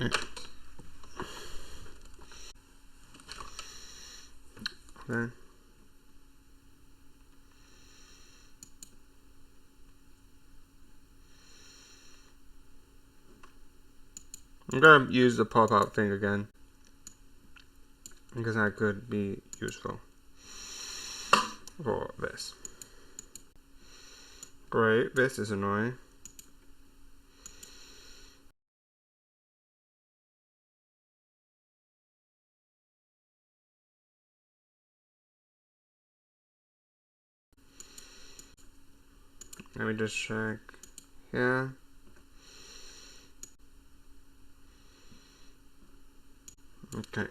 Okay. I'm gonna use the pop-out thing again because that could be useful for this. Great, this is annoying. Let me just check here. Okay.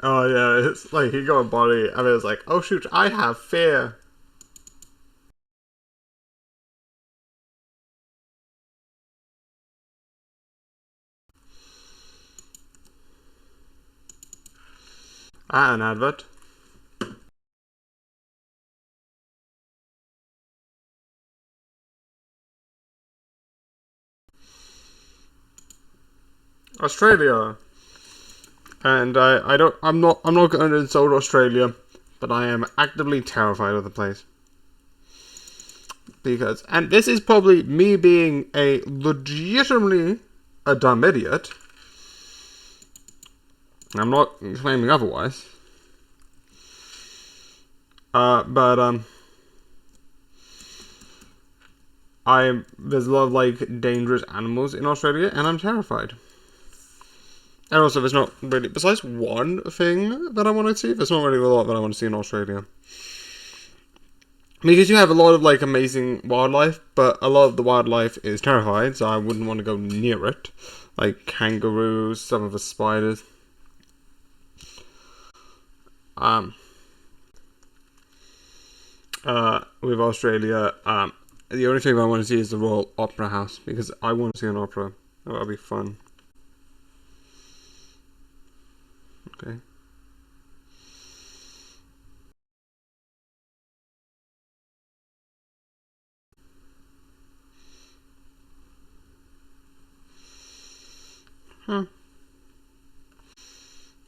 Oh yeah, it's like he got a body and it was like, oh shoot, I have fear. An advert. Australia. And I'm not going to insult Australia, but I am actively terrified of the place. Because, and this is probably me being a legitimately a dumb idiot. I'm not claiming otherwise. But there's a lot of like dangerous animals in Australia, and I'm terrified. And also, there's not really, besides one thing that I want to see, there's not really a lot that I want to see in Australia. Because you have a lot of like amazing wildlife, but a lot of the wildlife is terrified, so I wouldn't want to go near it. Like kangaroos, some of the spiders. With Australia, the only thing I want to see is the Royal Opera House, because I want to see an opera. That'll be fun. Okay. Huh.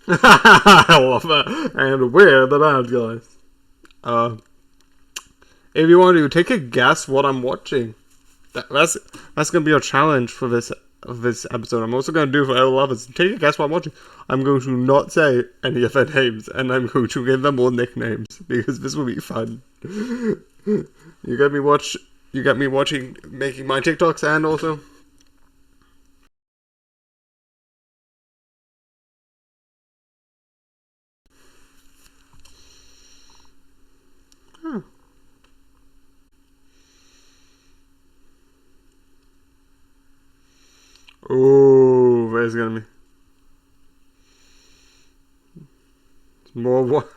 I love that. And we're the bad guys. If you want to take a guess what I'm watching, that's gonna be a challenge for this episode. I'm also gonna do for all others. Take a guess what I'm watching. I'm going to not say any of their names, and I'm going to give them all nicknames because this will be fun. You get me watching, making my TikToks, and also. Huh. Oh, there's gonna be more. What?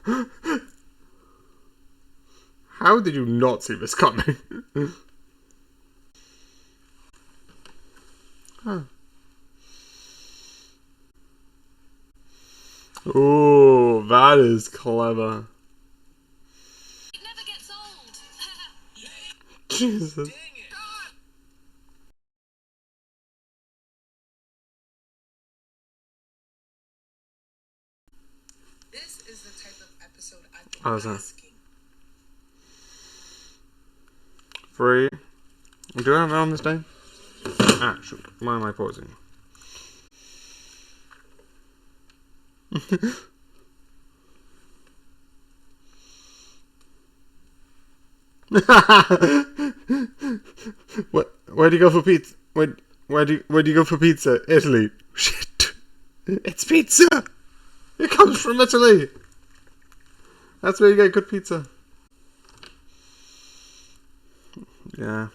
How did you not see this coming? Huh. Oh, that is clever. It never gets old. Jesus. This is the type of episode I've been asking. 3. Do I have it on this day? Ah, shoot. Why am I pausing? What? Where do you go for pizza? Where do you go for pizza? Italy. Shit. It's pizza. It comes from Italy. That's where you get good pizza. Yeah.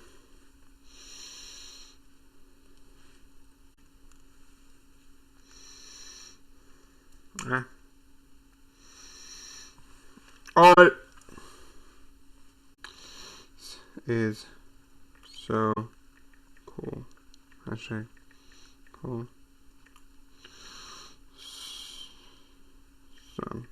Alright. Is so cool. Hashtag cool. So.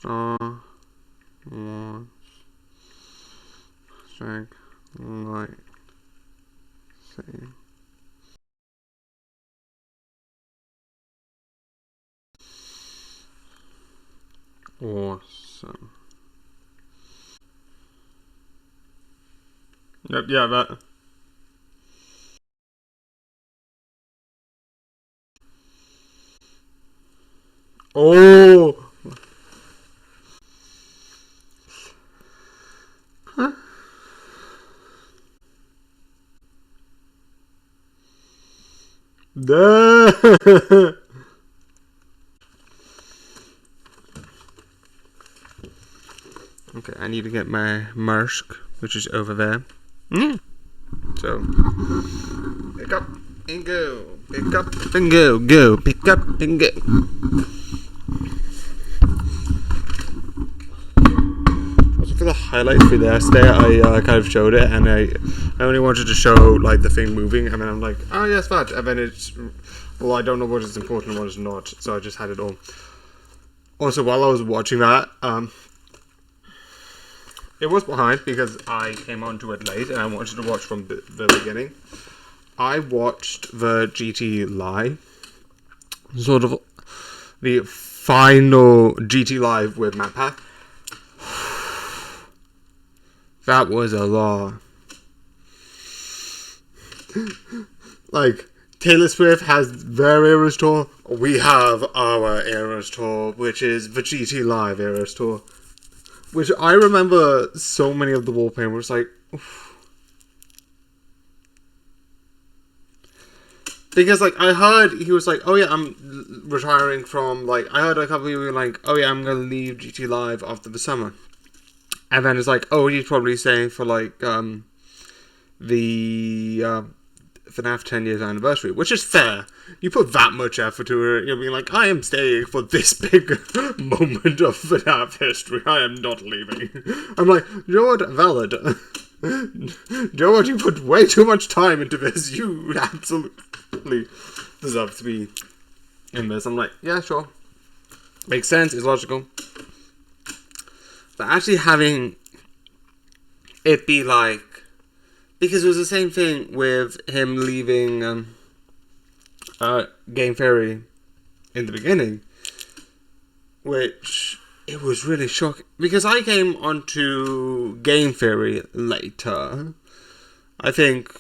Star Wars Strike Light Save. Awesome. Yep, yeah, that. Oh! Huh? Duh! Okay, I need to get my mask, which is over there. Yeah. So, pick up and go. Pick up and go. Go. Pick up and go. Also, for the highlights for yesterday, I kind of showed it, and I only wanted to show like the thing moving, and then I'm like, oh yes, that, and then it's, well, I don't know what is important and what is not, so I just had it all. Also, while I was watching that, it was behind because I came onto it late and I wanted to watch from the beginning. I watched the GT Live, sort of the final GT Live with MatPath. That was a lot. Like, Taylor Swift has their Eras Tour. We have our Eras Tour, which is the GT Live Eras Tour. Which I remember so many of the wallpapers, like, oof. Because, like, I heard he was like, oh yeah, I'm retiring from, like, I heard a couple of people like, oh yeah, I'm going to leave GT Live after the summer. And then it's like, oh, he's probably saying for, like, the FNAF 10 years anniversary, which is fair. You put that much effort to it, you'll be like, I am staying for this big moment of FNAF history. I am not leaving. I'm like, you know what? Valid. You know what? You put way too much time into this. You absolutely deserve to be in this. I'm like, yeah, sure. Makes sense. It's logical. But actually having it be like, because it was the same thing with him leaving Game Theory in the beginning, which it was really shocking. Because I came onto Game Theory later. I think,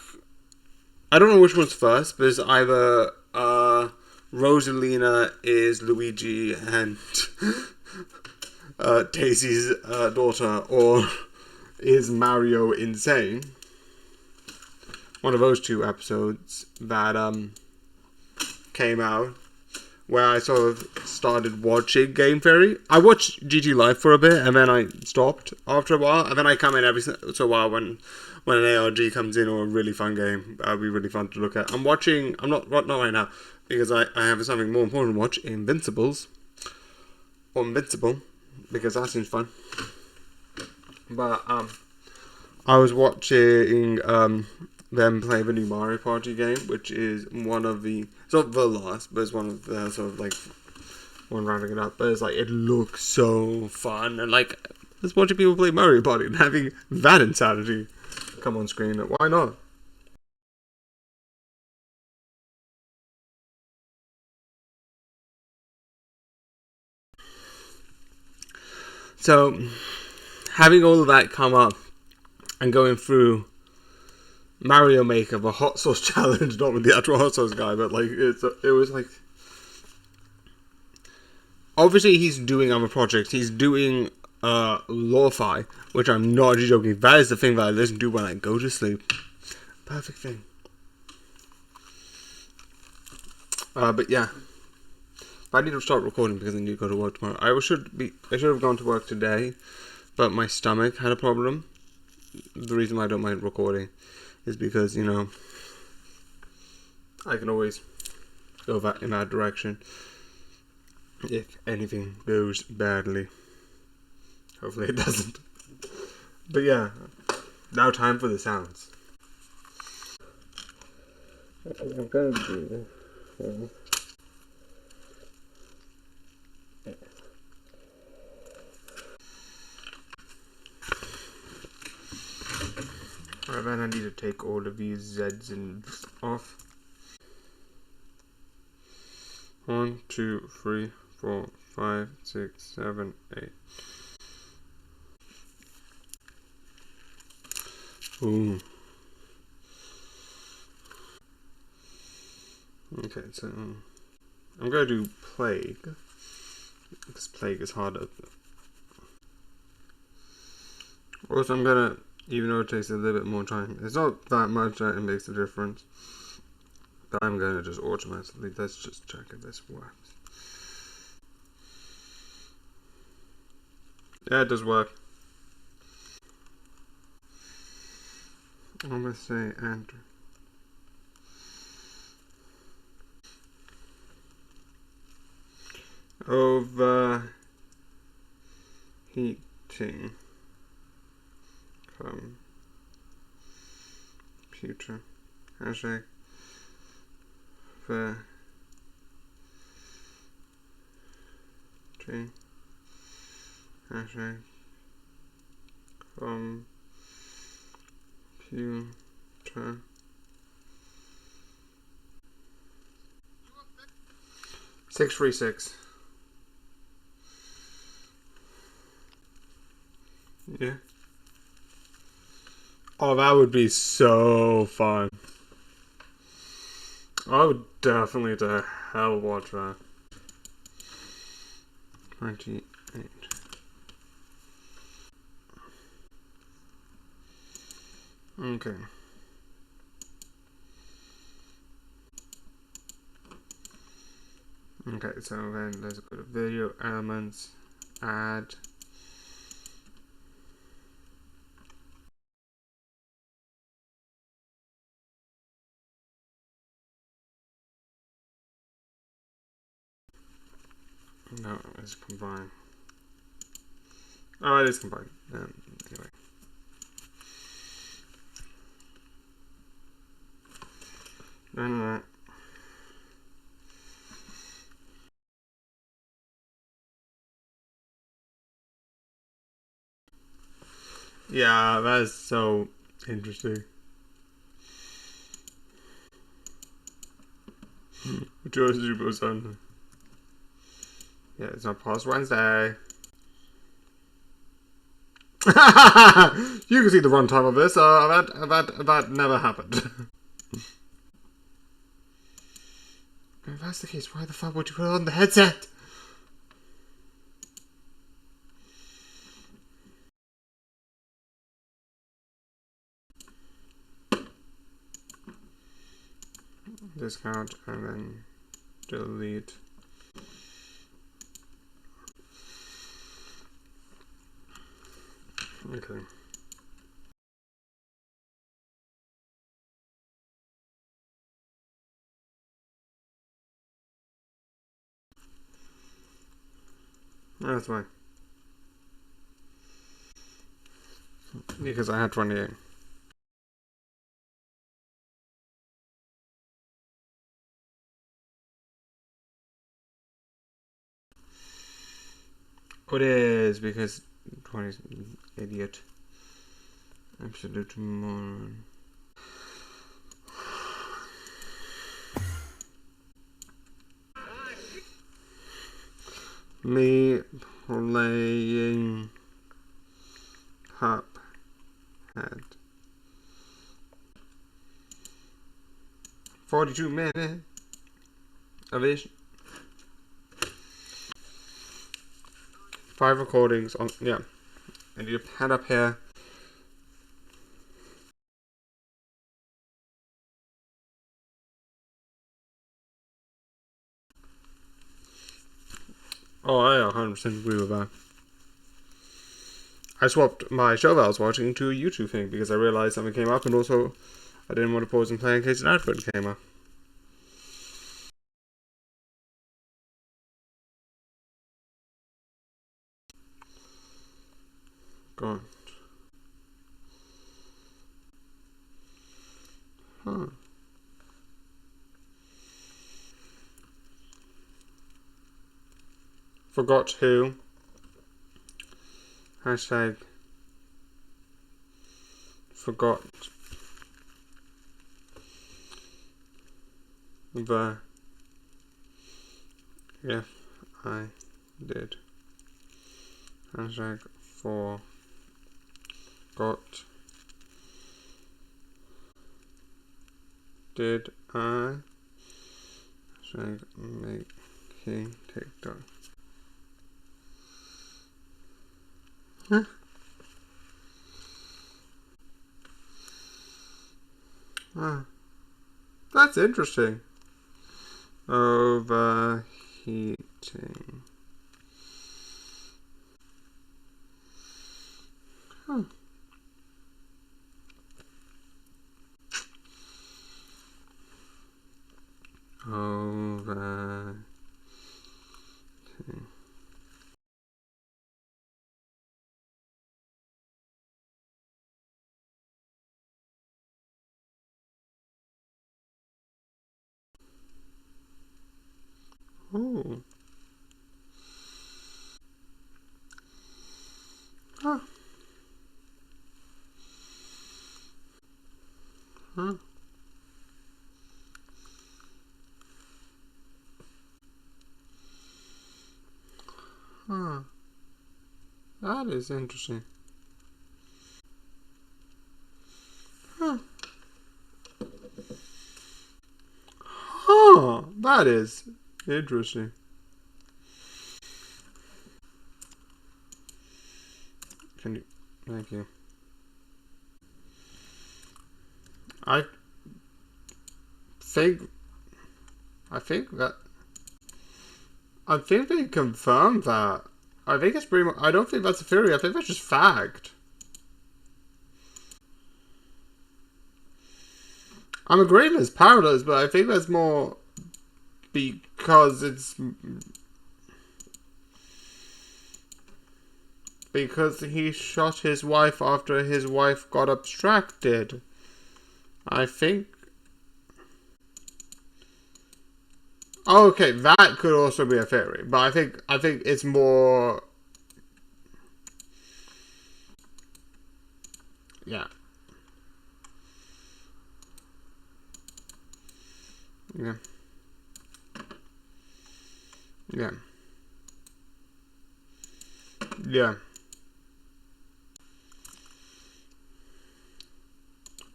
I don't know which one's first, but it's either Rosalina is Luigi and Daisy's daughter, or is Mario insane? One of those two episodes that came out where I sort of started watching Game Theory. I watched GT Live for a bit and then I stopped after a while, and then I come in every so a while when an ARG comes in or a really fun game. That'd be really fun to look at. I'm not right now because I have something more important to watch, Invincible, because that seems fun. But I was watching them play the new Mario Party game, which is one of the, it's not the last, but it's one of the sort of like one rounding it up. But it's like, it looks so fun, and like just watching people play Mario Party and having that insanity come on screen. Why not? So having all of that come up and going through Mario Maker, the hot sauce challenge, not with the actual hot sauce guy, but like it was like, obviously he's doing other projects. He's doing lo-fi, which I'm not joking. That is the thing that I listen to when I go to sleep. Perfect thing. But yeah, I need to start recording because I need to go to work tomorrow. I should have gone to work today, but my stomach had a problem. The reason why I don't mind recording is because, you know, I can always go in that direction if anything goes badly. Hopefully it doesn't. But yeah, now time for the sounds. I'm gonna do this. then I need to take all of these Z's and off. 1, 2, 3, 4, 5, 6, 7, 8. Ooh. Okay, so I'm gonna do plague, because plague is harder. Also, I'm gonna, even though it takes a little bit more time, it's not that much that it makes a difference, but I'm gonna just automatically, let's just check if this works. Yeah, it does work. I'm gonna say enter. Overheating computer. Hashtag the hashtag computer. Six 636. Yeah. Oh, that would be so fun. I would definitely the hell watch that. 28. Okay. Okay, so then let's go to video elements, add. No, it's combine. Oh, it is combined. Anyway. No. Yeah, that is so interesting. Joe's Super Sunday. Yeah, it's not past Wednesday. You can see the runtime of this. That never happened. If that's the case, why the fuck would you put it on the headset? Discount and then delete. Okay. That's fine. Because I had 28. It is because 20 idiot. Absolute moron. Me playing Cuphead. 42 minutes of it. 5 recordings on, yeah. I need a pad up here. Oh, I 100% agree with that. I swapped my show that I was watching to a YouTube thing because I realized something came up, and also I didn't want to pause and play in case an advert came up. Go on. Huh. Forgot who. Hashtag forgot but if I did hashtag for got did I hashtag making TikTok. Huh? Ah, that's interesting. Overheating. Huh. Overheating. Oh. Huh. Huh. Huh. That is interesting. Huh. Huh. That is interesting. Can you? Thank you. I think. I think that. I think they confirmed that. I think it's pretty much. I don't think that's a theory. I think that's just fact. I'm agreeing there's parallels, but I think that's more because it's because he shot his wife after his wife got abstracted. I think. Oh, okay, that could also be a theory, but I think it's more. Yeah. Yeah. Yeah. Yeah.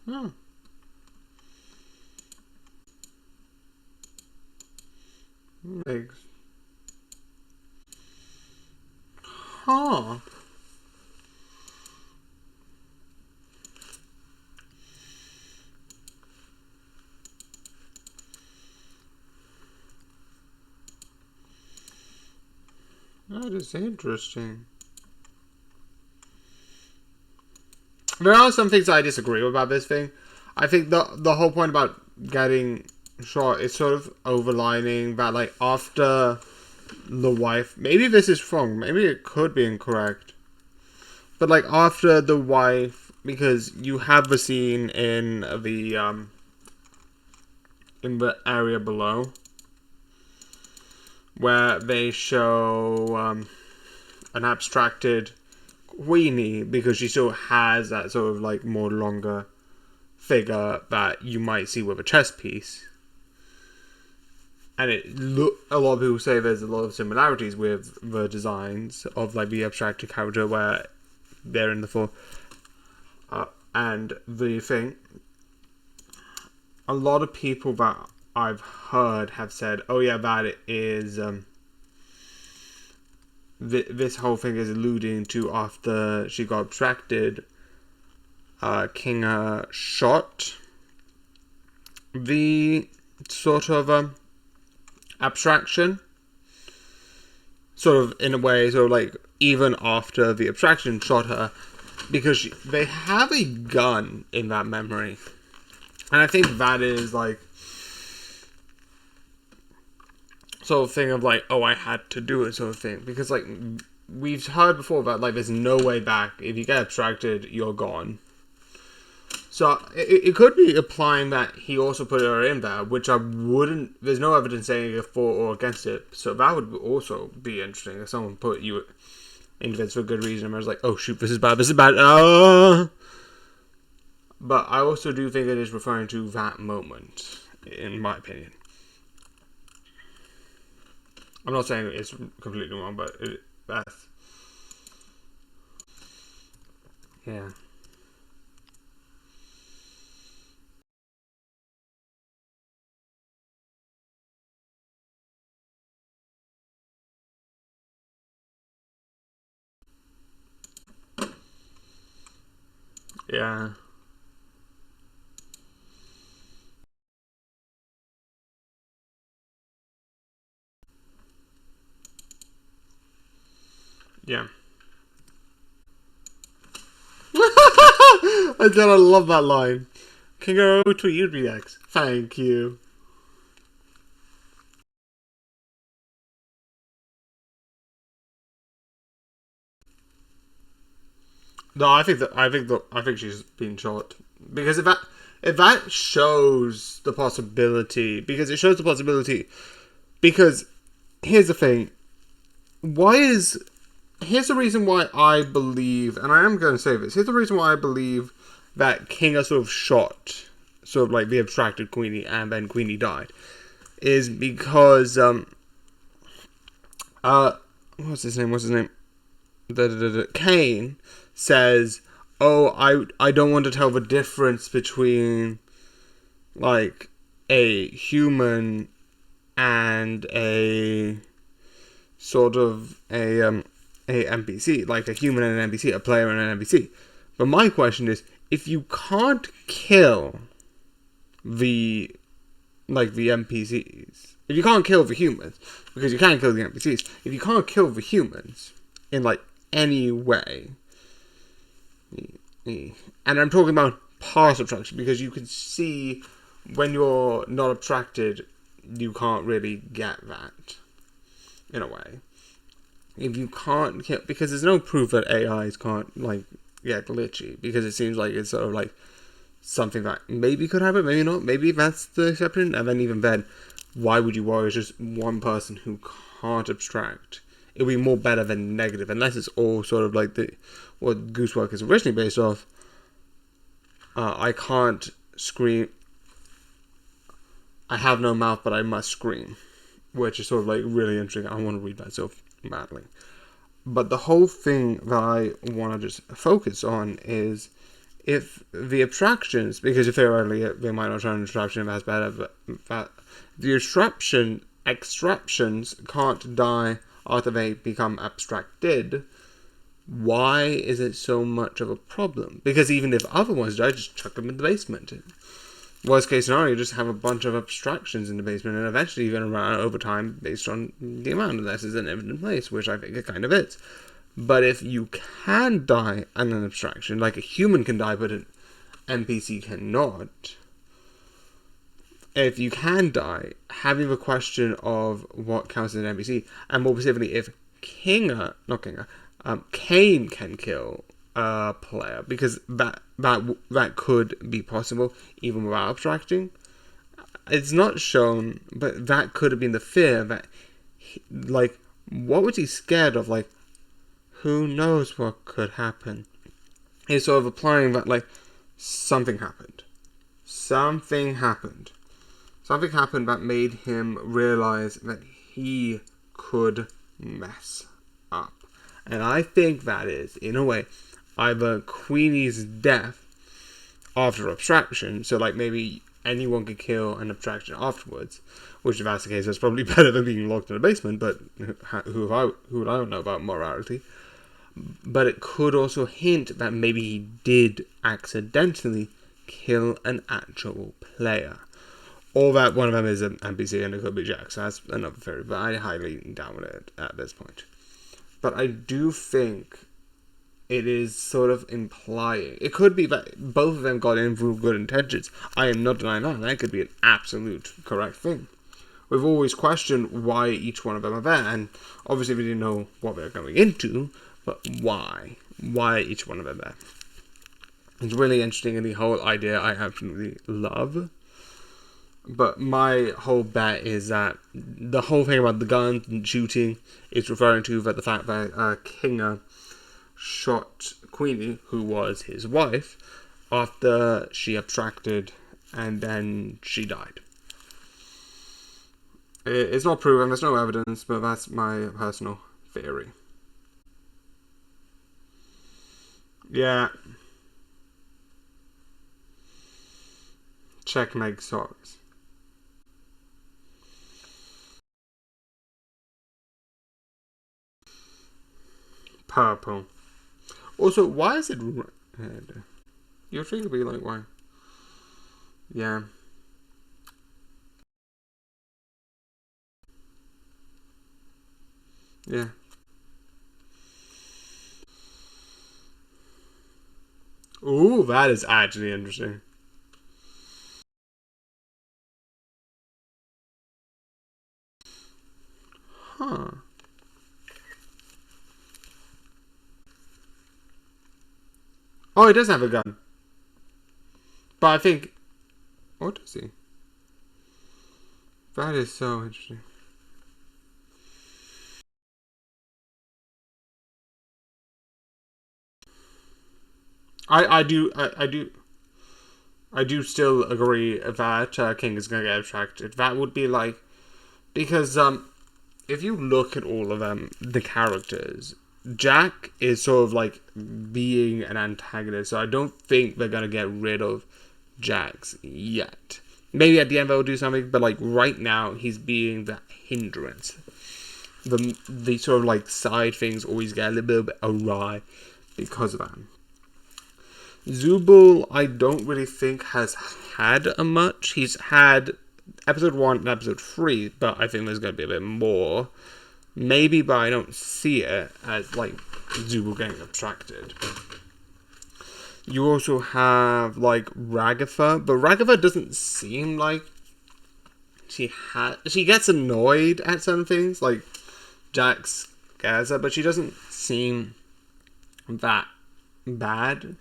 Hmm. Eggs. Huh. That is interesting. There are some things I disagree with about this thing. I think the whole point about getting shot is sort of overlining that, like, after the wife, maybe this is wrong, maybe it could be incorrect, but like after the wife, because you have the scene in the area below where they show an abstracted Queenie, because she still has that sort of like more longer figure that you might see with a chess piece. And a lot of people say there's a lot of similarities with the designs of like the abstracted character where they're in the full. And the thing, a lot of people that I've heard have said, "Oh yeah, that is this whole thing is alluding to after she got abstracted. Kinga shot the sort of abstraction, sort of in a way, sort of like even after the abstraction shot her, because they have a gun in that memory, and I think that is like sort of thing of like, oh, I had to do it sort of thing, because like we've heard before that like there's no way back. If you get abstracted, you're gone. So it could be implying that he also put her in there, which I wouldn't. There's no evidence saying for or against it. So that would also be interesting if someone put you into this for a good reason. And I was like, oh shoot, this is bad. This is bad. But I also do think it is referring to that moment, in my opinion. I'm not saying it's completely wrong, but that's yeah. Yeah. Yeah. I gotta love that line. Kangaroo to you reacts. Thank you. No, I think she's been shot because if that shows the possibility, because it shows the possibility, because here's the thing, why is here's the reason why I believe, and I am going to say this. Here's the reason why I believe that Kinga sort of shot, sort of like the abstracted Queenie, and then Queenie died, is because what's his name? Kane says, "Oh, I don't want to tell the difference between like a human and a sort of a NPC, like a human and an NPC, a player and an NPC." But my question is, if you can't kill the the NPCs, if you can't kill the humans, because you can't kill the NPCs, if you can't kill the humans in like any way, and I'm talking about path abstraction, because you can see when you're not abstracted, you can't really get that in a way. If you can't kill, because there's no proof that AIs can't like get glitchy, because it seems like it's sort of like something that maybe could happen, maybe not, maybe that's the exception, and then even then, why would you worry? It's just one person who can't abstract. It'll be more better than negative, unless it's all sort of like the what Goosework is originally based off. I can't scream. I have no mouth, but I must scream, which is sort of like really interesting. I want to read that so badly. But the whole thing that I want to just focus on is if the abstractions, because theoretically they might not turn an abstraction if that's better, but the extractions can't die after they become abstracted, why is it so much of a problem? Because even if other ones die, just chuck them in the basement. Worst case scenario, you just have a bunch of abstractions in the basement, and eventually you're going to run out over time based on the amount of this is an evident place, which I think it kind of is. But if you can die in an abstraction, like a human can die, but an NPC cannot, if you can die, having the question of what counts as an NPC, and more specifically, if Kane can kill a player, because that could be possible even without abstracting. It's not shown, but that could have been the fear that, like, what was he scared of? Like, who knows what could happen? He's sort of applying that, like, something happened. Something happened that made him realize that he could mess up. And I think that is, in a way, either Queenie's death after abstraction, so like maybe anyone could kill an abstraction afterwards, which if that's the case, that's probably better than being locked in a basement, but who would I know about morality? But it could also hint that maybe he did accidentally kill an actual player. Or that one of them is an NPC and it could be Jack, so that's another theory, but I highly doubt it at this point. But I do think it is sort of implying. It could be that both of them got in through good intentions. I am not denying that. That could be an absolute correct thing. We've always questioned why each one of them are there, and obviously we didn't know what they were going into, but why? Why each one of them there? It's really interesting, and the whole idea I absolutely love. But my whole bet is that the whole thing about the guns and shooting is referring to the fact that Kinga shot Queenie, who was his wife, after she abstracted and then she died. It's not proven, there's no evidence, but that's my personal theory. Yeah. Check Meg socks. Purple. Also, why is it red? You're trying to be like, why? Yeah. Yeah. Ooh, that is actually interesting. Huh. Oh, he does have a gun. But I think... What does he? That is so interesting. I do still agree that King is gonna get abstracted. That would be like, because if you look at all of them, the characters, Jack is sort of like being an antagonist. So I don't think they're gonna get rid of Jax yet. Maybe at the end they'll do something, but like right now he's being the hindrance. The sort of like side things always get a little bit awry because of that. Zubul, I don't really think has had a much. He's had episode 1 and episode 3, but I think there's going to be a bit more. Maybe, but I don't see it as like Zubul getting abstracted. You also have like Ragatha, but Ragatha doesn't seem like she gets annoyed at some things, like Jax scares her, but she doesn't seem that bad.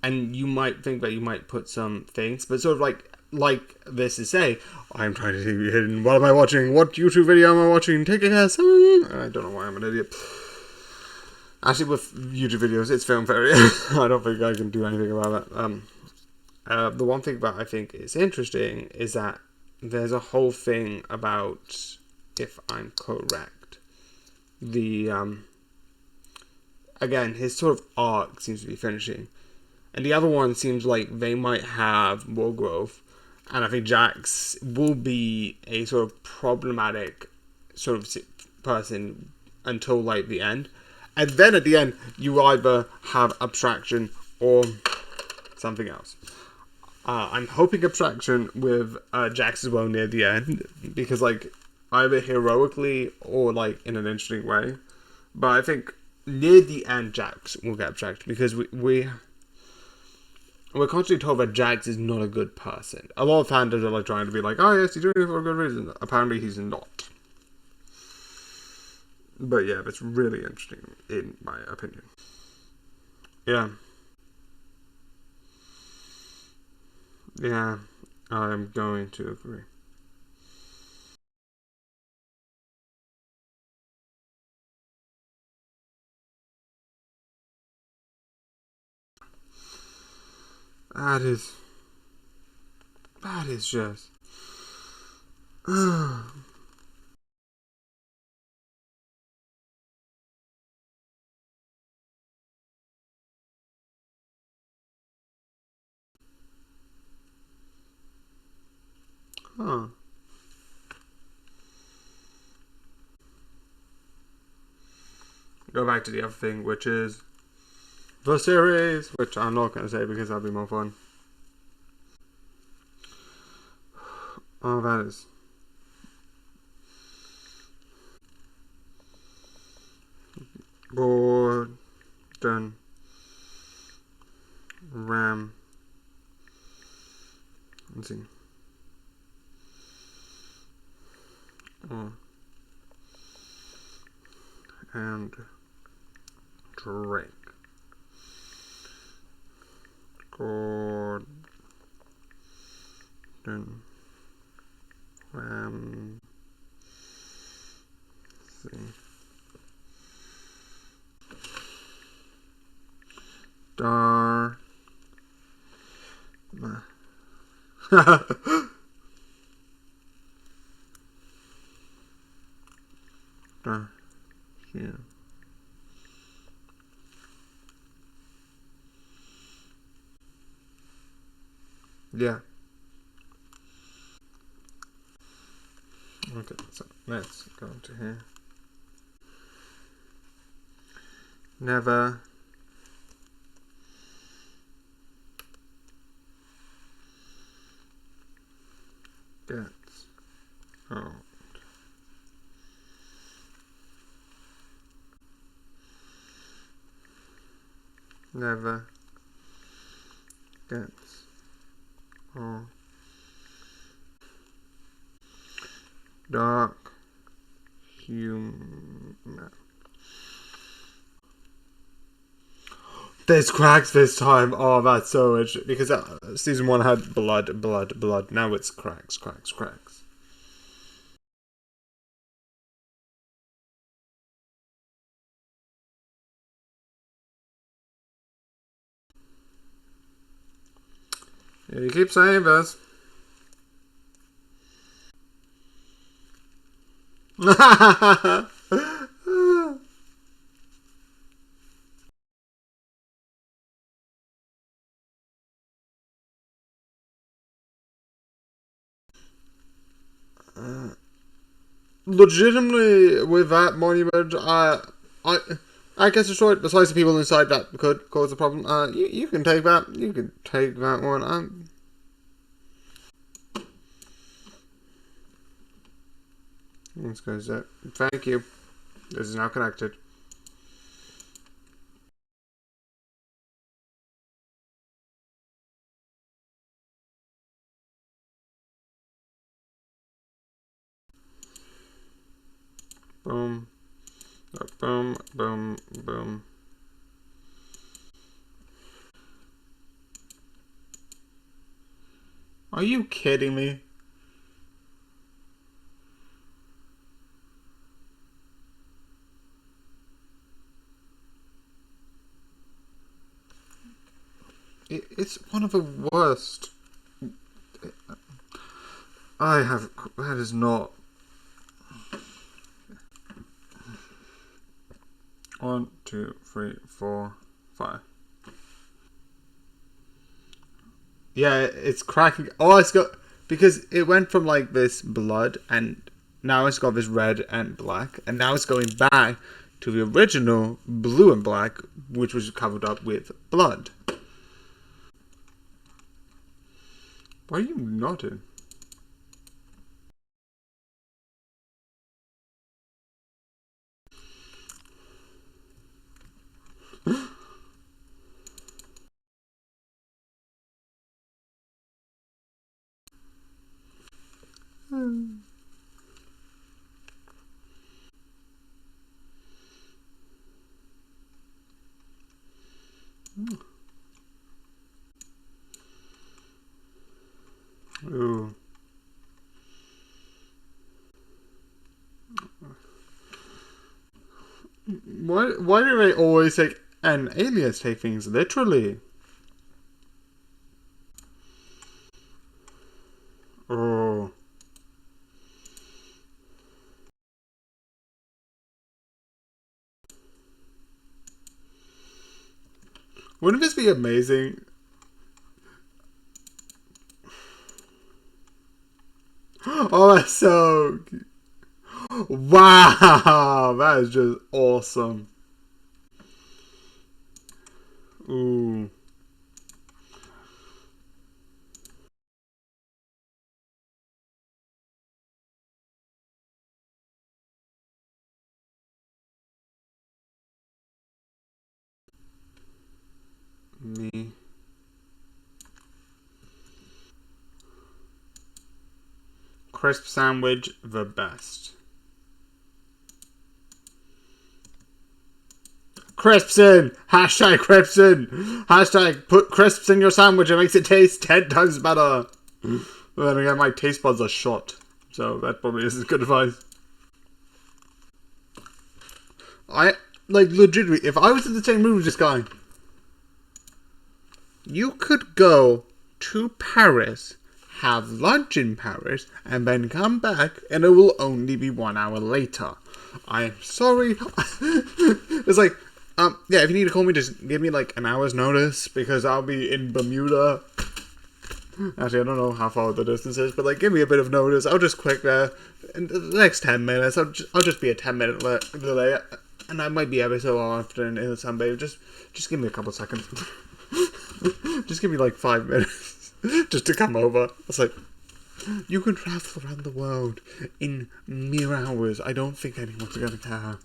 And you might think that you might put some things, but sort of like this is say, I'm trying to see hidden. What am I watching? What YouTube video am I watching? Take a guess. I don't know why I'm an idiot. Actually, with YouTube videos, it's film fairy. I don't think I can do anything about that. The one thing that I think is interesting is that there's a whole thing about, if I'm correct, the again, his sort of arc seems to be finishing. And the other one seems like they might have more growth. And I think Jax will be a sort of problematic sort of person until like the end. And then at the end, you either have abstraction or something else. I'm hoping abstraction with Jax as well near the end. Because like either heroically or like in an interesting way. But I think near the end, Jax will get abstracted. Because we're constantly told that Jax is not a good person. A lot of fandoms are like trying to be like, oh yes, he's doing it for a good reason. Apparently he's not. But yeah, it's really interesting in my opinion. Yeah. Yeah, I'm going to agree. That is... That is just... Huh. Go back to the other thing, which is the series, which I'm not going to say because that'd be more fun. Oh, that is... Gordon Ram. Let's see. Oh. And Drake. Gordon Ram. Let's see. Dar. Yeah. Yeah. Okay, so let's go to here. Never gets old. Never gets old. Dark humor. There's cracks this time. Oh, that's so interesting. Because season 1 had blood. Now it's cracks. Yeah, you keep saying this. Legitimately, with that monument, I guess destroyed. Besides the people inside that could cause a problem. You can take that. You can take that one. Let's go. Thank you. This is now connected. Boom. Boom. Are you kidding me? It's one of the worst. That is not. 1, 2, 3, 4, 5. Yeah, it's cracking. Oh, it's got, because it went from like this blood, and now it's got this red and black, and now it's going back to the original blue and black, which was covered up with blood. Why are you nodding? Ooh. Why do they always take and aliens take things literally? Oh. Wouldn't this be amazing? Oh, that's so cute. Wow, that is just awesome. Ooh. Me. Crisp sandwich, the best. Crisps in! Hashtag crisps in! Hashtag put crisps in your sandwich, it makes it taste 10 times better. Then again, my taste buds are shot, so that probably isn't good advice. Legitimately, if I was in the same room with this guy, you could go to Paris, have lunch in Paris, and then come back, and it will only be 1 hour later. I'm sorry. It's like, yeah, if you need to call me, just give me like an hour's notice, because I'll be in Bermuda. Actually, I don't know how far the distance is, but like, give me a bit of notice. I'll just click there. In the next 10 minutes, I'll just be a 10-minute delay, and I might be ever so often in the sunbathe. Just give me a couple seconds. Just give me like 5 minutes just to come over. It's like, you can travel around the world in mere hours. I don't think anyone's gonna care.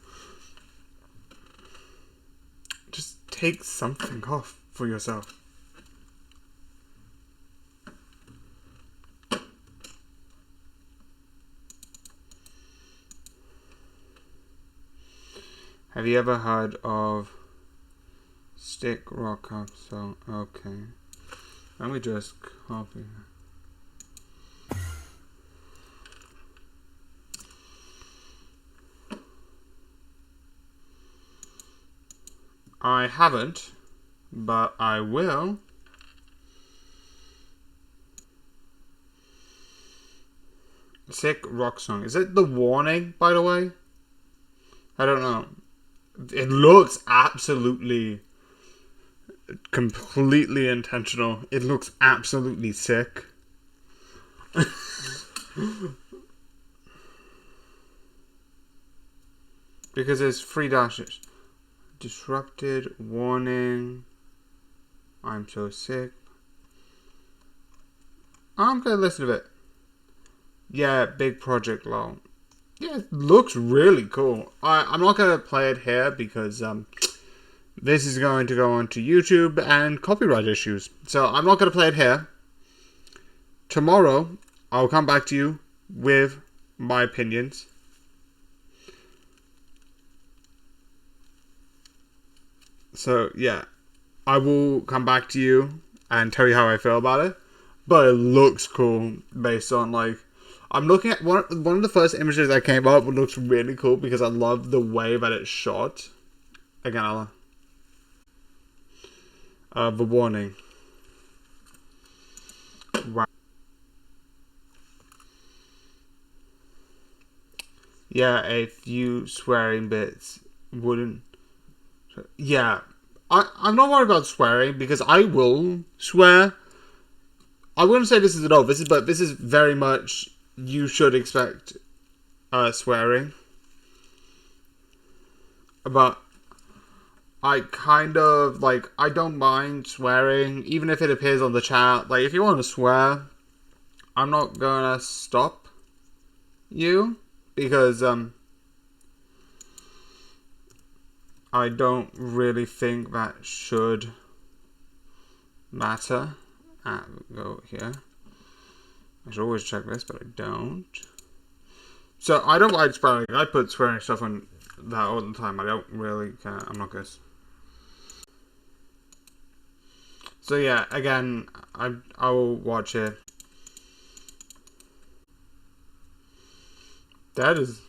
Just take something off for yourself. Have you ever heard of Stick Rock Up? So, okay. Let me just copy. I haven't, but I will. Sick rock song. Is it The Warning, by the way? I don't know. It looks absolutely, completely intentional. It looks absolutely sick. Because there's 3 dashes. Disrupted, warning, I'm so sick. I'm gonna listen to it. Yeah, big project lol. Yeah, it looks really cool. I'm not going to play it here because this is going to go onto YouTube and copyright issues. So I'm not going to play it here. Tomorrow, I'll come back to you with my opinions. So, yeah. I will come back to you and tell you how I feel about it. But it looks cool based on, like, I'm looking at one of the first images that came up. It looks really cool because I love the way that it's shot. Again, The Warning. Wow. Yeah, a few swearing bits wouldn't. Yeah, I'm not worried about swearing because I will swear. I wouldn't say this is at all. This is very much. You should expect swearing. But I kind of, like, I don't mind swearing, even if it appears on the chat. Like, if you want to swear, I'm not gonna stop you, because, I don't really think that should matter. Go here. I should always check this, but I don't. So, I don't like swearing. I put swearing stuff on that all the time. I don't really care. I'm not good. So, yeah, again, I will watch it. That is...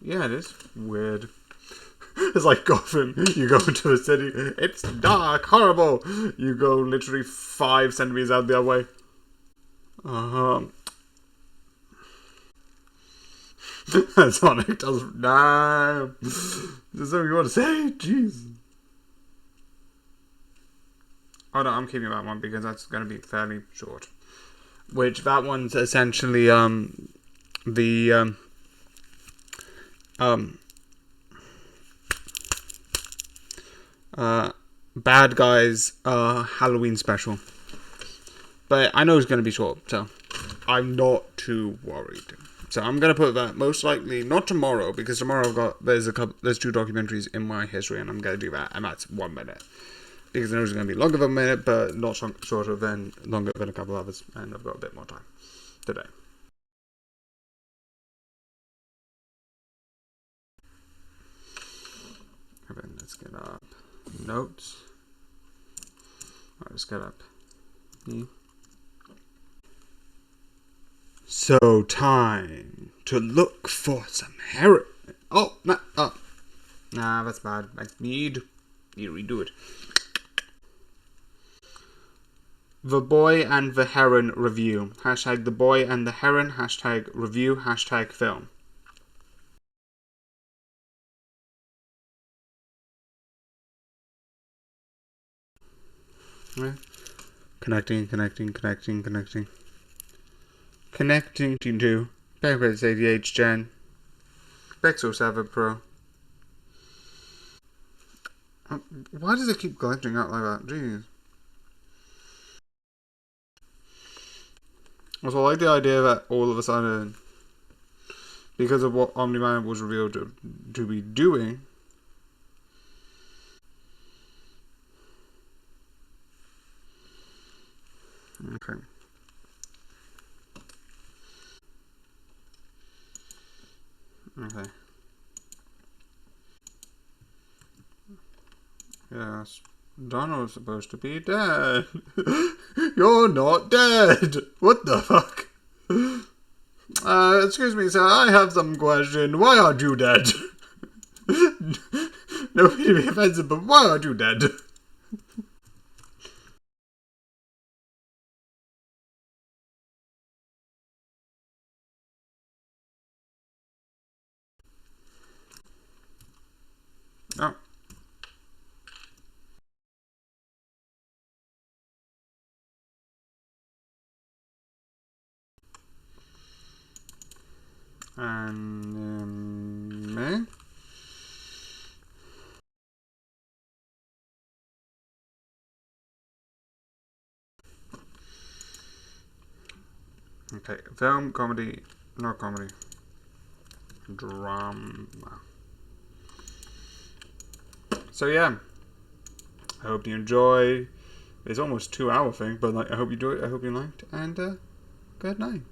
Yeah, it is weird. It's like Gotham. You go into a city, it's dark, horrible. You go literally 5 centimeters out the other way. Sonic does. Nah. Is there something you want to say? Jeez. Oh no, I'm keeping that one because that's going to be fairly short. Which, that one's essentially, Bad Guys Halloween special. But I know it's going to be short, so I'm not too worried. So I'm going to put that most likely not tomorrow, because tomorrow there's 2 documentaries in my history, and I'm going to do that, and that's 1 minute. Because I know it's going to be longer than a minute, but not shorter than longer than a couple others, and I've got a bit more time today. Let's get up notes. Alright, let's get up. So, time to look for some heroin. Oh, nah, that's bad. I need to redo it. The Boy and the Heron review. Hashtag The Boy and the Heron. Hashtag review. Hashtag film. Yeah. Connecting to Backwards ADH Gen Pixel 7 Pro. Why does it keep glitching out like that? Jeez. Also, I like the idea that all of a sudden, because of what Omni-Man was revealed to be doing, okay. Okay. Yes. Donald's supposed to be dead. You're not dead. What the fuck? Excuse me, sir. I have some question. Why aren't you dead? No, to be offensive, but why aren't you dead? Oh. Anime. Okay, film, comedy, not comedy. Drama. So yeah, I hope you enjoy. It's almost 2 hour thing, but like I hope you do it. I hope you liked, and good night.